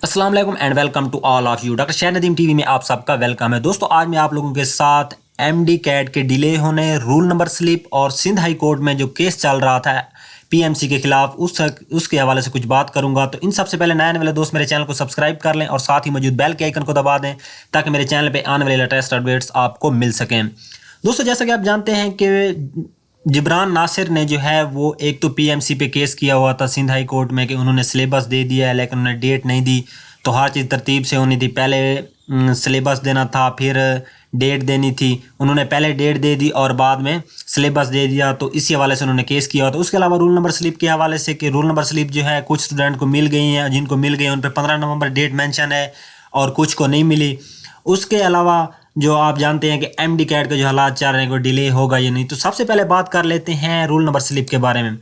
अस्सलाम वालेकुम and welcome to all of you. Doctor Shahar Nadeem TV में आप सबका वेलकम है। दोस्तों आज मैं आप लोगों के साथ एमडी कैट के डिले होने, रूल नंबर स्लिप और सिंध हाई कोर्ट में जो केस चल रहा था पीएमसी के खिलाफ उसके हवाले से कुछ बात करूंगा। तो इन सबसे पहले नए वाले दोस्त मेरे चैनल को सब्सक्राइब कर लें और साथ ही मौजूद बेल के आइकन को दबा दें ताकि मेरे चैनल पर आने वाले लेटेस्ट अपडेट्स आपको मिल सकें। दोस्तों जैसा कि आप जानते हैं कि जिब्रान नासिर ने जो है वो एक तो पीएमसी पे केस किया हुआ था सिंध हाई कोर्ट में कि उन्होंने सिलेबस दे दिया है लेकिन उन्होंने डेट नहीं दी। तो हर चीज़ तरतीब से होनी थी, पहले सिलेबस देना था फिर डेट देनी थी। उन्होंने पहले डेट दे दी और बाद में सिलेबस दे दिया, तो इसी हवाले से उन्होंने केस किया। तो उसके अलावा रूल नंबर स्लिप के हवाले से कि रूल नंबर स्लिप जो है कुछ स्टूडेंट को मिल गई हैं, जिनको मिल गई उन पर 15 नवंबर डेट मेंशन है और कुछ को नहीं मिली। उसके अलावा जो आप जानते हैं कि एमडी कैट के जो हालात चल रहे हैं कोई डिले होगा या नहीं। तो सबसे पहले बात कर लेते हैं रूल नंबर स्लिप के बारे में।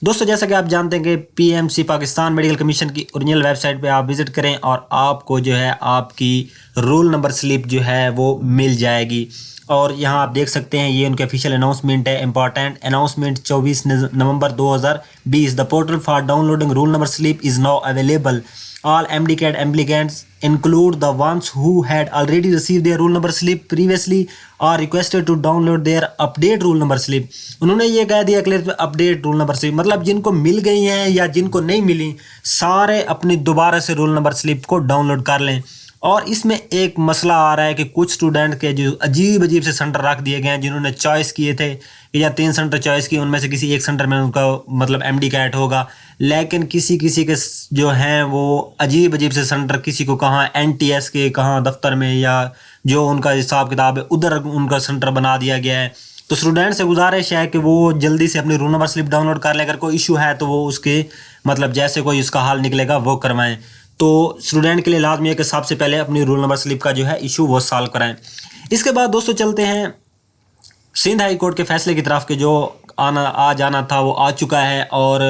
दोस्तों जैसा कि आप जानते हैं कि पीएमसी पाकिस्तान मेडिकल कमीशन की ओरिजिनल वेबसाइट पे आप विजिट करें और आपको जो है आपकी रूल नंबर स्लिप जो है वो मिल जाएगी। और यहाँ आप देख सकते हैं ये उनके ऑफिशियल अनाउंसमेंट है। Important announcement 24 November 2020। The portal for downloading rule number slip is now available. All MDCAT applicants include the ones who had already received their rule number slip previously are requested to download their update rule number slip. उन्होंने ये कह दिया clear पे update rule number slip, मतलब जिनको मिल गई हैं या जिनको नहीं मिली सारे अपनी दोबारा से रूल नंबर स्लिप को डाउनलोड कर लें। और इसमें एक मसला आ रहा है कि कुछ स्टूडेंट के जो अजीब अजीब से सेंटर रख दिए गए हैं, जिन्होंने चॉइस किए थे कि या 3 सेंटर चॉइस किए, उनमें से किसी एक सेंटर में उनका मतलब एमडी कैट होगा, लेकिन किसी किसी के जो हैं वो अजीब अजीब से सेंटर, किसी को कहाँ एनटीएस के कहाँ दफ्तर में या जो उनका हिसाब किताब है उधर उनका सेंटर बना दिया गया है। तो स्टूडेंट से गुजारिश है कि वो जल्दी से अपनी रूल नंबर स्लिप डाउनलोड कर लें। अगर कोई इशू है तो वो उसके मतलब जैसे कोई उसका हल निकलेगा वो करवाएं। तो स्टूडेंट के लिए लाजमी है कि सबसे पहले अपनी रूल नंबर स्लिप का जो है इशू वो सॉल्व कराएं। इसके बाद दोस्तों चलते हैं सिंध हाई कोर्ट के फैसले की तरफ के जो आ जाना था वो आ चुका है और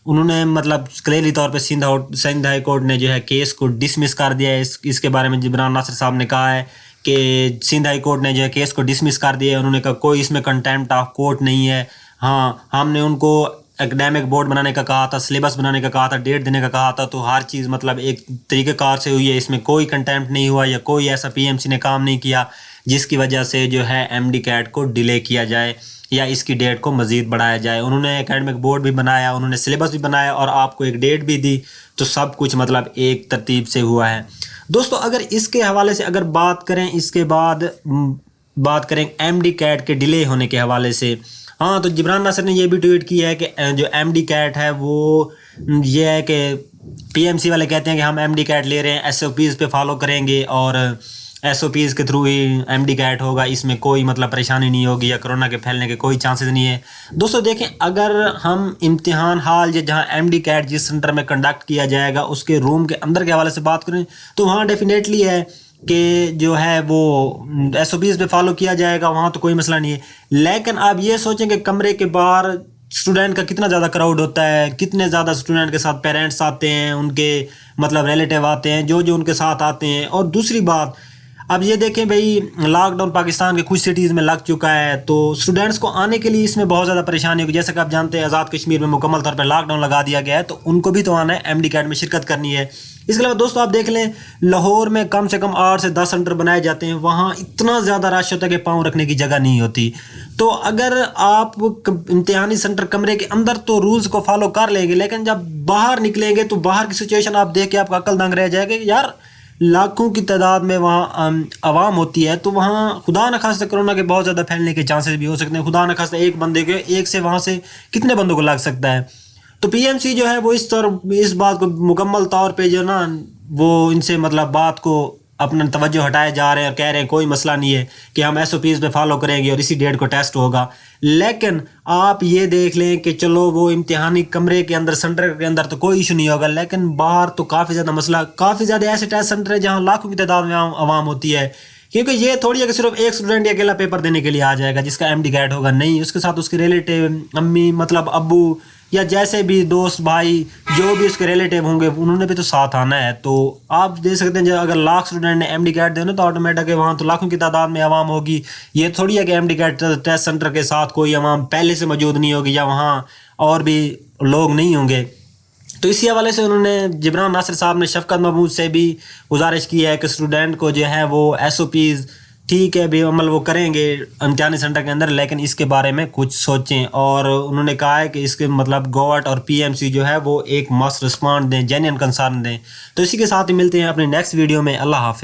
उन्होंने मतलब क्लियरली तौर पे सिंध हाई कोर्ट ने जो है केस को डिसमिस कर दिया है। इसके बारे में जिब्रान नासिर साहब ने कहा है कि सिंध हाई कोर्ट ने जो है केस को डिसमिस कर दिया है। उन्होंने कहा कोई इसमें कंटेम्प्ट ऑफ कोर्ट नहीं है। हाँ, हमने उनको एकेडमिक बोर्ड बनाने का कहा था, सिलेबस बनाने का कहा था, डेट देने का कहा था, तो हर चीज़ मतलब एक तरीक़ेकार से हुई है। इसमें कोई कंटेम्प्ट नहीं हुआ या कोई ऐसा पीएमसी ने काम नहीं किया जिसकी वजह से जो है एमडी कैट को डिले किया जाए या इसकी डेट को मज़ीद बढ़ाया जाए। उन्होंने एकेडमिक बोर्ड भी बनाया, उन्होंने सिलेबस भी बनाया और आपको एक डेट भी दी, तो सब कुछ मतलब एक तरतीब से हुआ है। दोस्तों अगर इसके हवाले से अगर बात करें, इसके बाद बात करें एमडी कैट के डिले होने के हवाले से। हाँ, तो जिब्रान नासिर ने ये भी ट्वीट किया है कि जो एमडी कैट है वो ये है कि पीएमसी वाले कहते हैं कि हम एमडी कैट ले रहे हैं, एसओपीज़ पे फॉलो करेंगे और एसओपीज़ के थ्रू ही एमडी कैट होगा, इसमें कोई मतलब परेशानी नहीं होगी या कोरोना के फैलने के कोई चांसेस नहीं है। दोस्तों देखें, अगर हम इम्तिहान हॉल जहाँ एमडी कैट जिस सेंटर में कंडक्ट किया जाएगा उसके रूम के अंदर के हवाले से बात करें तो वहाँ डेफिनेटली है कि जो है वो एसओपीज़ पे फॉलो किया जाएगा, वहाँ तो कोई मसला नहीं है। लेकिन आप ये सोचें कि कमरे के बाहर स्टूडेंट का कितना ज़्यादा क्राउड होता है, कितने ज़्यादा स्टूडेंट के साथ पेरेंट्स आते हैं, उनके मतलब रिलेटिव आते हैं, जो जो उनके साथ आते हैं। और दूसरी बात, अब ये देखें भाई लॉकडाउन पाकिस्तान के कुछ सिटीज़ में लग चुका है, तो स्टूडेंट्स को आने के लिए इसमें बहुत ज़्यादा परेशानी होगी। जैसे कि आप जानते हैं आज़ाद कश्मीर में मुकम्मल तौर पर लॉकडाउन लगा दिया गया है, तो उनको भी तो आना है, एमडी कैट में शिरकत करनी है। इसके अलावा दोस्तों आप देख लें लाहौर में कम से कम 8 से 10 सेंटर बनाए जाते हैं, वहाँ इतना ज़्यादा रश होता है कि पाँव रखने की जगह नहीं होती। तो अगर आप इम्तिहानी सेंटर कमरे के अंदर तो रूल्स को फॉलो कर लेंगे, लेकिन जब बाहर निकलेंगे तो बाहर की सिचुएशन आप देख के आपका अक्ल दंग रह जाएगा कि यार लाखों की तादाद में वहाँ आवाम होती है, तो वहाँ खुदा न खास्ता कोरोना के बहुत ज़्यादा फैलने के चांसेस भी हो सकते हैं। खुदा न खास्ता एक बंदे के एक से वहाँ से कितने बंदों को लग सकता है। तो पीएमसी जो है वो इस बात को मुकम्मल तौर पे जो ना वो इनसे मतलब बात को अपना तवज्जो हटाए जा रहे हैं और कह रहे हैं कोई मसला नहीं है कि हम एसओपीज़ पे फॉलो करेंगे और इसी डेट को टेस्ट होगा। लेकिन आप ये देख लें कि चलो वो इम्तिहानी कमरे के अंदर सेंटर के अंदर तो कोई इशू नहीं होगा, लेकिन बाहर तो काफ़ी ज़्यादा मसला, काफ़ी ज़्यादा ऐसे टेस्ट सेंटर है जहाँ लाखों की तादाद में आवाम होती है। क्योंकि ये थोड़ी है कि सिर्फ एक स्टूडेंट ही अकेला पेपर देने के लिए आ जाएगा जिसका एमडी कैट होगा, नहीं, उसके साथ उसके रिलेटिव, अम्मी मतलब अब्बू या जैसे भी दोस्त भाई जो भी उसके रिलेटिव होंगे उन्होंने भी तो साथ आना है। तो आप देख सकते हैं जब अगर लाख स्टूडेंट ने एमडी कैट देना तो ऑटोमेटिक है वहाँ तो लाखों की तादाद में आवाम होगी। ये थोड़ी है कि एमडी कैट टेस्ट सेंटर के साथ कोई आवाम पहले से मौजूद नहीं होगी या वहाँ और भी लोग नहीं होंगे। تو اسی حوالے سے انہوں نے جبران ناصر صاحب نے شفقت محمود سے بھی گزارش کی ہے کہ اسٹوڈنٹ کو جو ہے وہ ایس او پیز ٹھیک ہے بھی عمل وہ کریں گے امتحانی سینٹر کے اندر، لیکن اس کے بارے میں کچھ سوچیں. اور انہوں نے کہا ہے کہ اس کے مطلب گورنمنٹ اور پی ایم سی جو ہے وہ ایک مس رسپانڈ دیں، جینین کنسرن دیں. تو اسی کے ساتھ ہی ملتے ہیں اپنے نیکسٹ ویڈیو میں. اللہ حافظ.